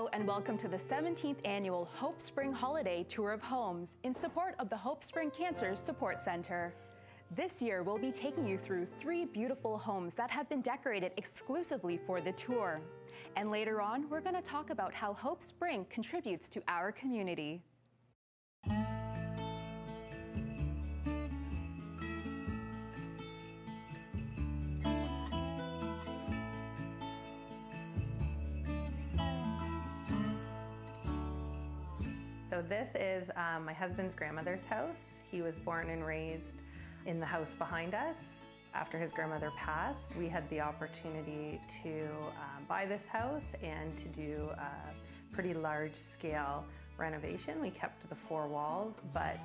Hello and welcome to the 17th annual HopeSpring Holiday Tour of Homes in support of the HopeSpring Cancer Support Center. This year we'll be taking you through 3 beautiful homes that have been decorated exclusively for the tour. And later on, we're going to talk about how HopeSpring contributes to our community. So this is my husband's grandmother's house. He was born and raised in the house behind us. After his grandmother passed, we had the opportunity to buy this house and to do a pretty large-scale renovation. We kept the 4 walls, but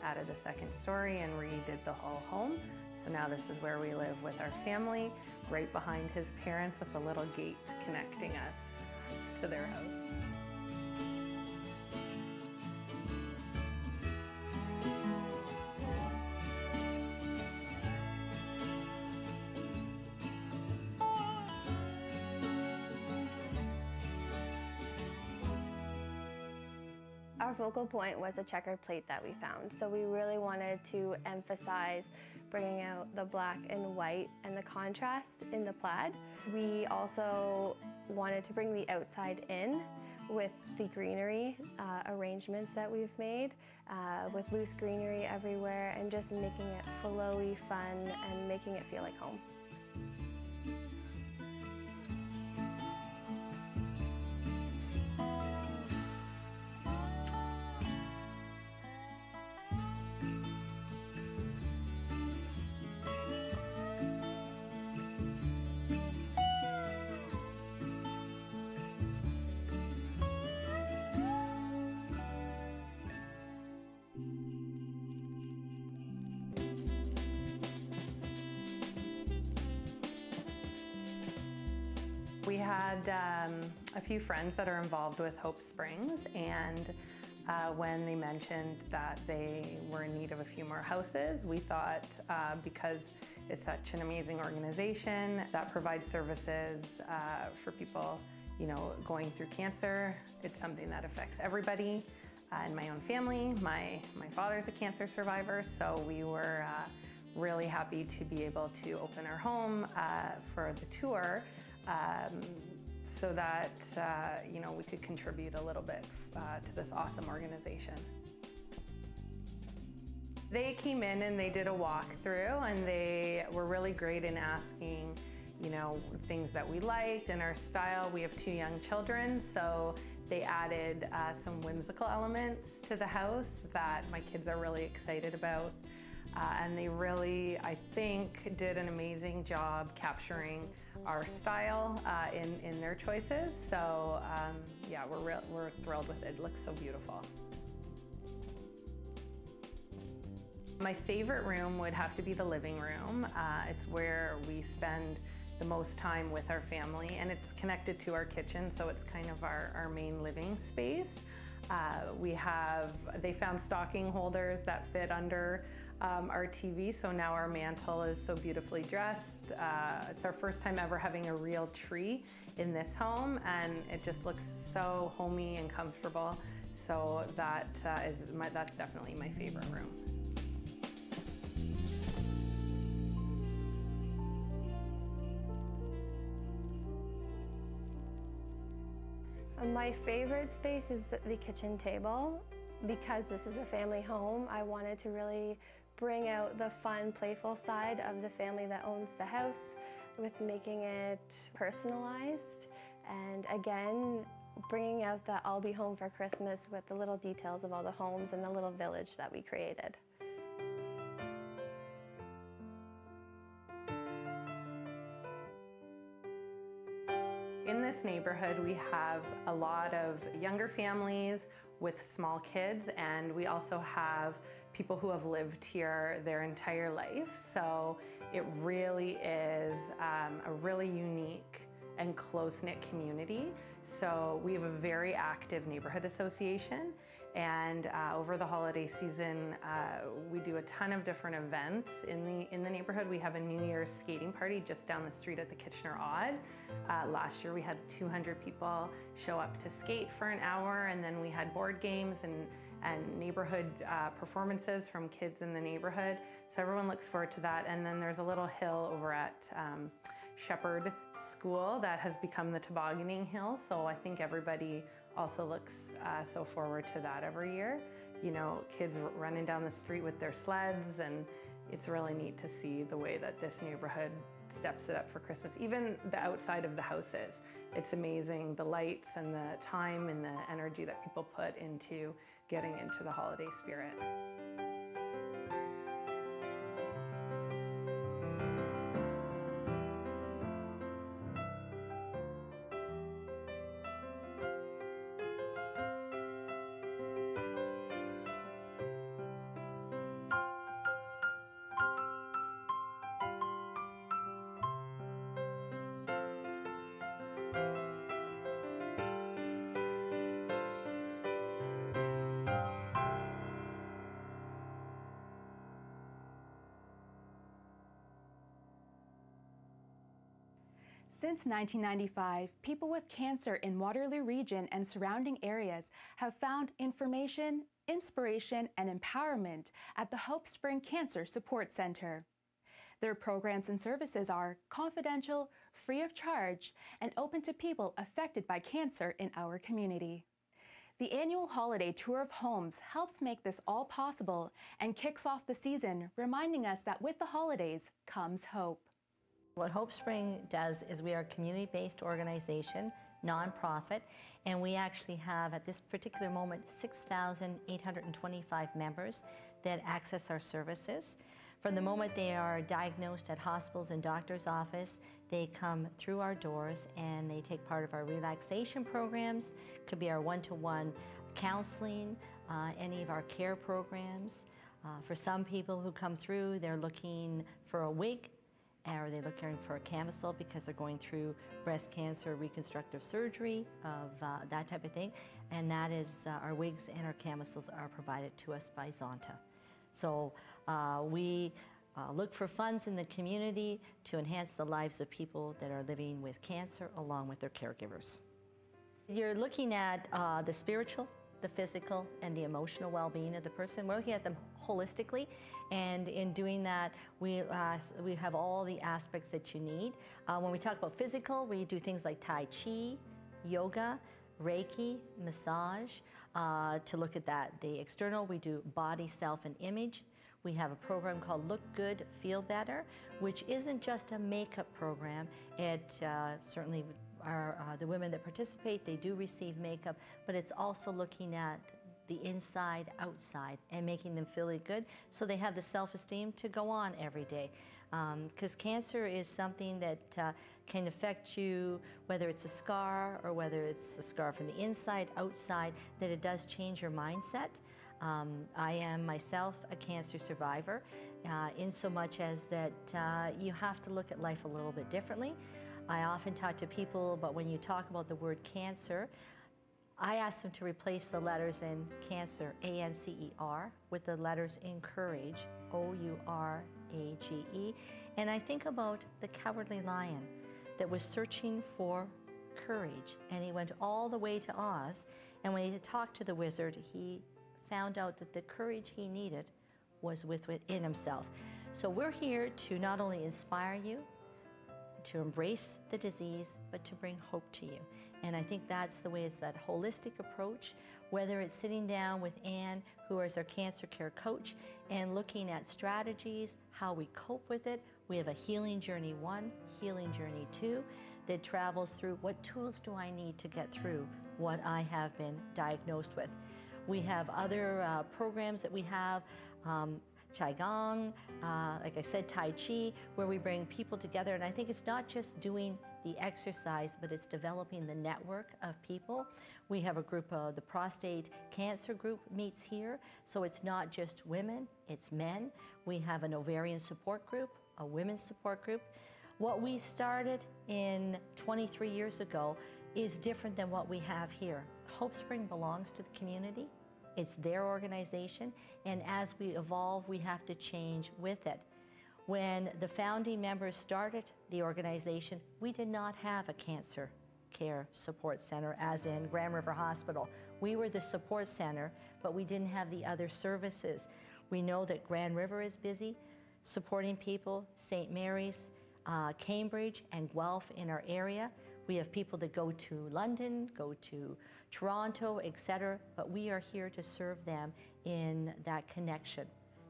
added a 2nd story and redid the whole home. So now this is where we live with our family, right behind his parents with a little gate connecting us to their house. Our focal point was a checker plate that we found, so we really wanted to emphasize bringing out the black and white and the contrast in the plaid. We also wanted to bring the outside in with the greenery arrangements that we've made, with loose greenery everywhere and just making it flowy, fun, and making it feel like home. We had a few friends that are involved with Hope Springs, and when they mentioned that they were in need of a few more houses, we thought because it's such an amazing organization that provides services for people, you know, going through cancer. It's something that affects everybody. In my own family, my father's a cancer survivor, so we were really happy to be able to open our home for the tour. So that you know, we could contribute a little bit to this awesome organization. They came in and they did a walkthrough, and they were really great in asking, you know, things that we liked and our style. We have 2 young children, so they added some whimsical elements to the house that my kids are really excited about. And they really, I think, did an amazing job capturing our style in their choices. So yeah, we're thrilled with it. It looks so beautiful. My favorite room would have to be the living room. It's where we spend the most time with our family, and it's connected to our kitchen, so it's kind of our main living space. They found stocking holders that fit under our TV, so now our mantle is so beautifully dressed. It's our first time ever having a real tree in this home, and it just looks so homey and comfortable. So that's definitely my favorite room. My favorite space is the kitchen table. Because this is a family home, I wanted to really bring out the fun, playful side of the family that owns the house with making it personalized, and again, bringing out the I'll be home for Christmas with the little details of all the homes and the little village that we created. In this neighborhood, we have a lot of younger families with small kids, and we also have people who have lived here their entire life. So it really is a really unique and close-knit community. So we have a very active neighborhood association, And over the holiday season, we do a ton of different events in the neighborhood. We have a New Year's skating party just down the street at the Kitchener Odd. Last year we had 200 people show up to skate for an hour, and then we had board games and neighborhood performances from kids in the neighborhood. So everyone looks forward to that. And then there's a little hill over at Shepherd School that has become the tobogganing hill. So I think everybody also looks so forward to that every year. You know, kids running down the street with their sleds, and it's really neat to see the way that this neighborhood steps it up for Christmas. Even the outside of the houses, it's amazing, the lights and the time and the energy that people put into getting into the holiday spirit. Since 1995, people with cancer in Waterloo Region and surrounding areas have found information, inspiration, and empowerment at the HopeSpring Cancer Support Center. Their programs and services are confidential, free of charge, and open to people affected by cancer in our community. The annual holiday tour of homes helps make this all possible and kicks off the season, reminding us that with the holidays comes hope. What HopeSpring does is we are a community-based organization, nonprofit, and we actually have at this particular moment 6,825 members that access our services. From the moment they are diagnosed at hospitals and doctor's office, they come through our doors and they take part of our relaxation programs, could be our one-to-one counseling, any of our care programs. For some people who come through, they're looking for a wig, or they're looking for a camisole because they're going through breast cancer, reconstructive surgery, of that type of thing. And that is, our wigs and our camisoles are provided to us by Zonta. So we look for funds in the community to enhance the lives of people that are living with cancer along with their caregivers. You're looking at the spiritual, the physical, and the emotional well-being of the person. We're looking at them holistically, and in doing that, we have all the aspects that you need. When we talk about physical, we do things like Tai Chi, yoga, Reiki, massage, to look at that. The external, we do body, self, and image. We have a program called Look Good, Feel Better, which isn't just a makeup program. It certainly the women that participate, they do receive makeup, but it's also looking at the inside, outside, and making them feel good so they have the self-esteem to go on every day. Because cancer is something that can affect you, whether it's a scar or whether it's a scar from the inside, outside, that it does change your mindset. I am myself a cancer survivor, in so much as that you have to look at life a little bit differently. I often talk to people about when you talk about the word cancer, I ask them to replace the letters in cancer, A-N-C-E-R, with the letters in courage, O-U-R-A-G-E. And I think about the cowardly lion that was searching for courage, and he went all the way to Oz, and when he talked to the wizard, he found out that the courage he needed was within himself. So we're here to not only inspire you, to embrace the disease, but to bring hope to you. And I think that's the way, it's that holistic approach, whether it's sitting down with Anne, who is our cancer care coach, and looking at strategies, how we cope with it. We have a Healing Journey 1, Healing Journey 2, that travels through what tools do I need to get through what I have been diagnosed with. We have other programs that we have, Qigong, like I said, Tai Chi, where we bring people together. And I think it's not just doing the exercise, but it's developing the network of people. We have a group, the prostate cancer group meets here. So it's not just women, it's men. We have an ovarian support group, a women's support group. What we started in 23 years ago is different than what we have here. HopeSpring belongs to the community. It's their organization, and as we evolve, we have to change with it. When the founding members started the organization, we did not have a cancer care support center as in Grand River Hospital. We were the support center, but we didn't have the other services. We know that Grand River is busy supporting people, St. Mary's, Cambridge, and Guelph in our area. We have people that go to London, go to Toronto, etc., but we are here to serve them in that connection.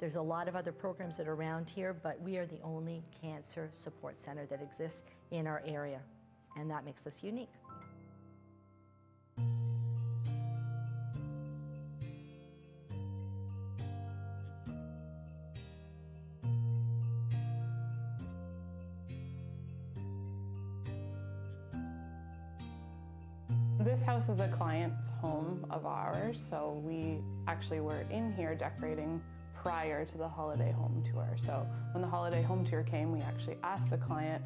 There's a lot of other programs that are around here, but we are the only cancer support center that exists in our area, and that makes us unique. This house is a client's home of ours, so we actually were in here decorating prior to the holiday home tour. So when the holiday home tour came, we actually asked the client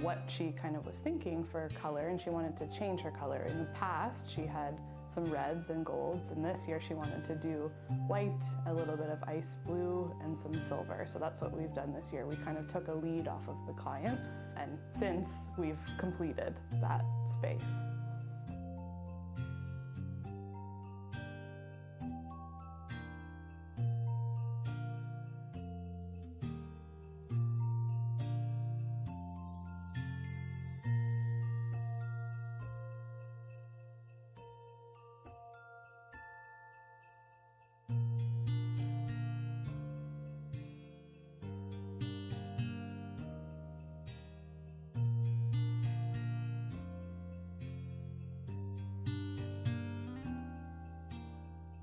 what she kind of was thinking for color, and she wanted to change her color. In the past, she had some reds and golds, and this year she wanted to do white, a little bit of ice blue, and some silver. So that's what we've done this year. We kind of took a lead off of the client, and since we've completed that space.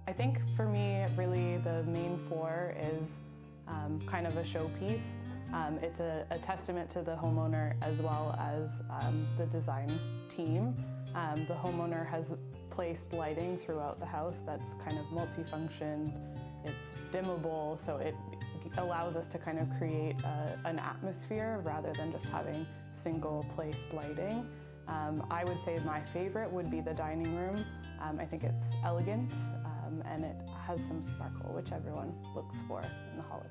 I think for me, really the main floor is kind of a showpiece. It's a testament to the homeowner as well as the design team. The homeowner has placed lighting throughout the house that's kind of multifunction. It's dimmable, so it allows us to kind of create an atmosphere rather than just having single placed lighting. I would say my favorite would be the dining room. I think it's elegant. And it has some sparkle, which everyone looks for in the holidays.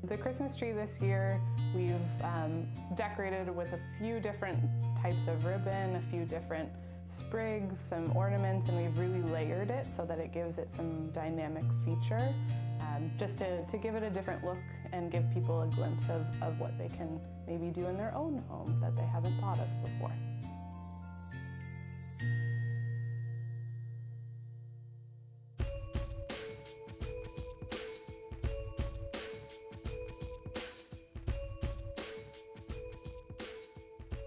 The Christmas tree this year, we've decorated with a few different types of ribbon, a few different sprigs, some ornaments, and we've really layered it so that it gives it some dynamic feature, just to give it a different look and give people a glimpse of what they can maybe do in their own home that they haven't thought of before.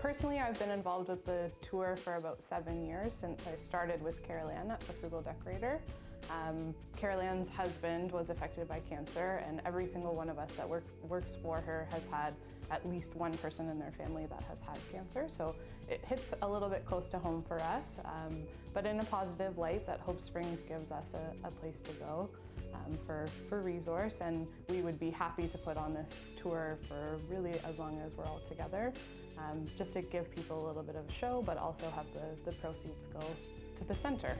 Personally, I've been involved with the tour for about 7 years since I started with Carol Ann at the Frugal Decorator. Carol Ann's husband was affected by cancer, and every single one of us that works for her has had at least one person in their family that has had cancer. So it hits a little bit close to home for us, but in a positive light that HopeSpring gives us a place to go for resource, and we would be happy to put on this tour for really as long as we're all together, just to give people a little bit of a show, but also have the proceeds go to the center.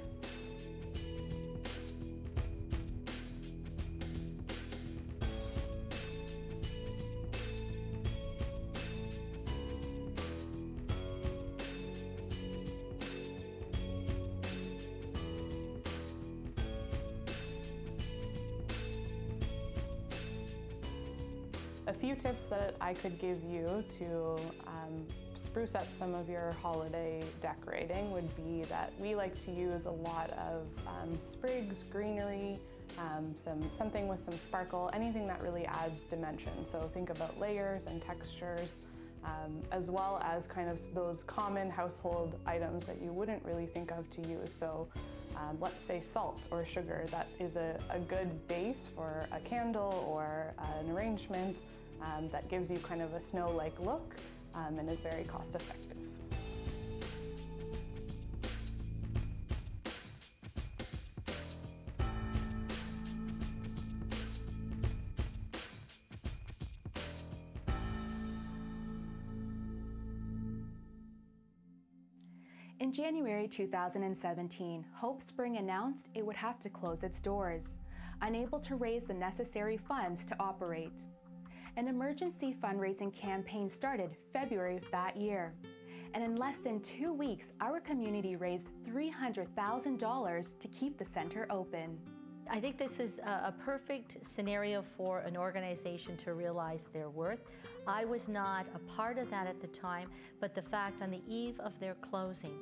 A few tips that I could give you to spruce up some of your holiday decorating would be that we like to use a lot of sprigs, greenery, something with some sparkle, anything that really adds dimension. So think about layers and textures, as well as kind of those common household items that you wouldn't really think of to use. So let's say salt or sugar, that is a good base for a candle or an arrangement that gives you kind of a snow-like look and is very cost effective. In January 2017, HopeSpring announced it would have to close its doors, unable to raise the necessary funds to operate. An emergency fundraising campaign started February of that year, and in less than 2 weeks, our community raised $300,000 to keep the center open. I think this is a perfect scenario for an organization to realize their worth. I was not a part of that at the time, but the fact on the eve of their closing,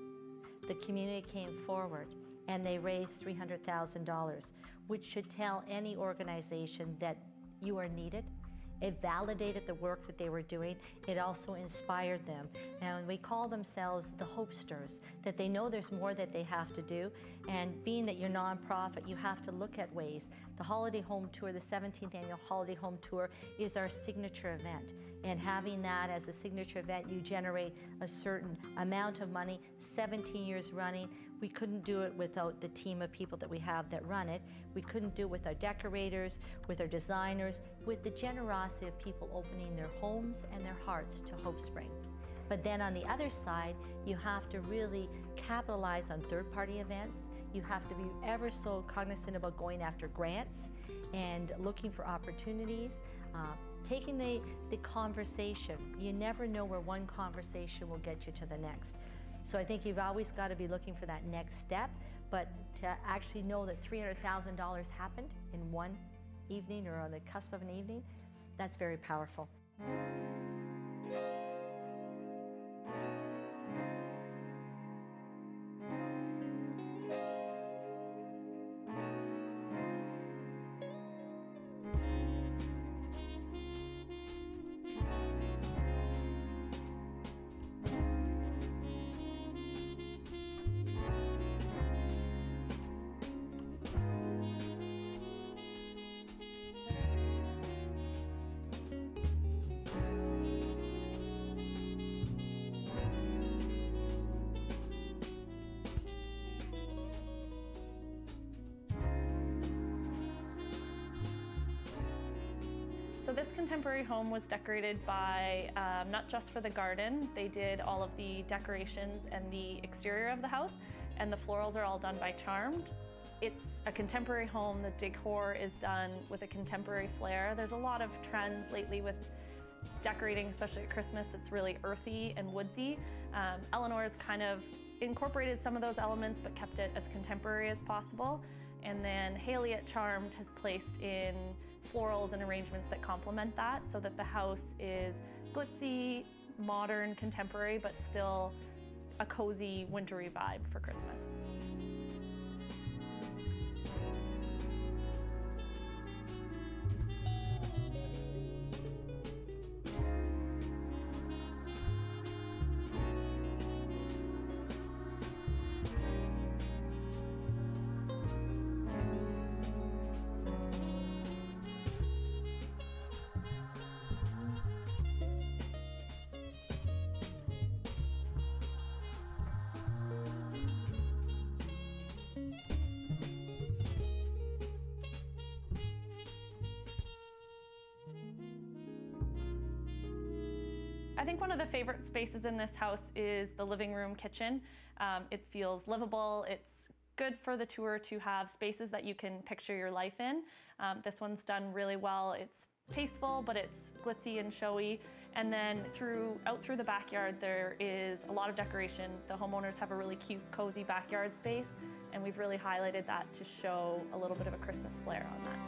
the community came forward and they raised $300,000, which should tell any organization that you are needed. It validated the work that they were doing. It also inspired them. And we call themselves the Hopesters, that they know there's more that they have to do. And being that you're nonprofit, you have to look at ways. The Holiday Home Tour, the 17th Annual Holiday Home Tour, is our signature event. And having that as a signature event, you generate a certain amount of money, 17 years running. We couldn't do it without the team of people that we have that run it. We couldn't do it with our decorators, with our designers, with the generosity of people opening their homes and their hearts to HopeSpring. But then on the other side, you have to really capitalize on third-party events. You have to be ever so cognizant about going after grants and looking for opportunities. Taking the conversation. You never know where one conversation will get you to the next. So I think you've always got to be looking for that next step, but to actually know that $300,000 happened in one evening or on the cusp of an evening, that's very powerful. So this contemporary home was decorated by, not just for the garden, they did all of the decorations and the exterior of the house, and the florals are all done by Charmed. It's a contemporary home. The decor is done with a contemporary flair. There's a lot of trends lately with decorating, especially at Christmas. It's really earthy and woodsy. Eleanor's kind of incorporated some of those elements but kept it as contemporary as possible. And then Haley at Charmed has placed in florals and arrangements that complement that so that the house is glitzy, modern, contemporary, but still a cozy, wintry vibe for Christmas. I think one of the favorite spaces in this house is the living room kitchen. It feels livable. It's good for the tour to have spaces that you can picture your life in. This one's done really well. It's tasteful, but it's glitzy and showy. And then out through the backyard, there is a lot of decoration. The homeowners have a really cute, cozy backyard space, and we've really highlighted that to show a little bit of a Christmas flair on that.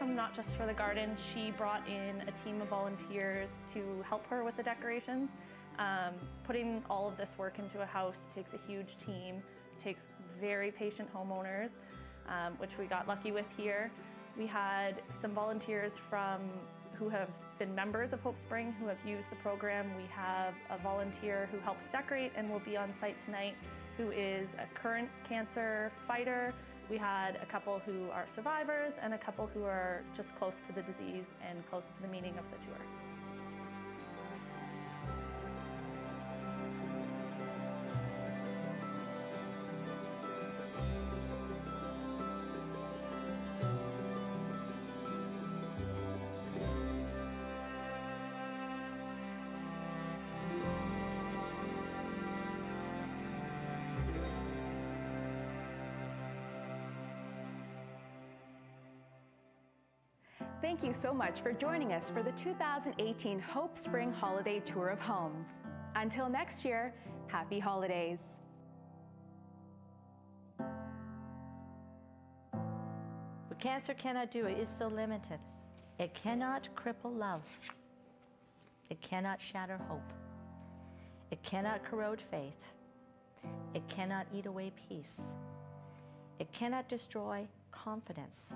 from Not Just for the Garden, she brought in a team of volunteers to help her with the decorations. Putting all of this work into a house takes a huge team, takes very patient homeowners, which we got lucky with here. We had some volunteers who have been members of HopeSpring who have used the program. We have a volunteer who helped decorate and will be on site tonight, who is a current cancer fighter. We had a couple who are survivors and a couple who are just close to the disease and close to the meaning of the tour. Thank you so much for joining us for the 2018 HopeSpring Holiday Tour of Homes. Until next year, happy holidays. What cancer cannot do is so limited. It cannot cripple love. It cannot shatter hope. It cannot corrode faith. It cannot eat away peace. It cannot destroy confidence.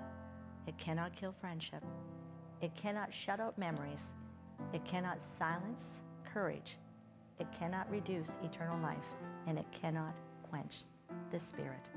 It cannot kill friendship. It cannot shut out memories. It cannot silence courage. It cannot reduce eternal life. And it cannot quench the spirit.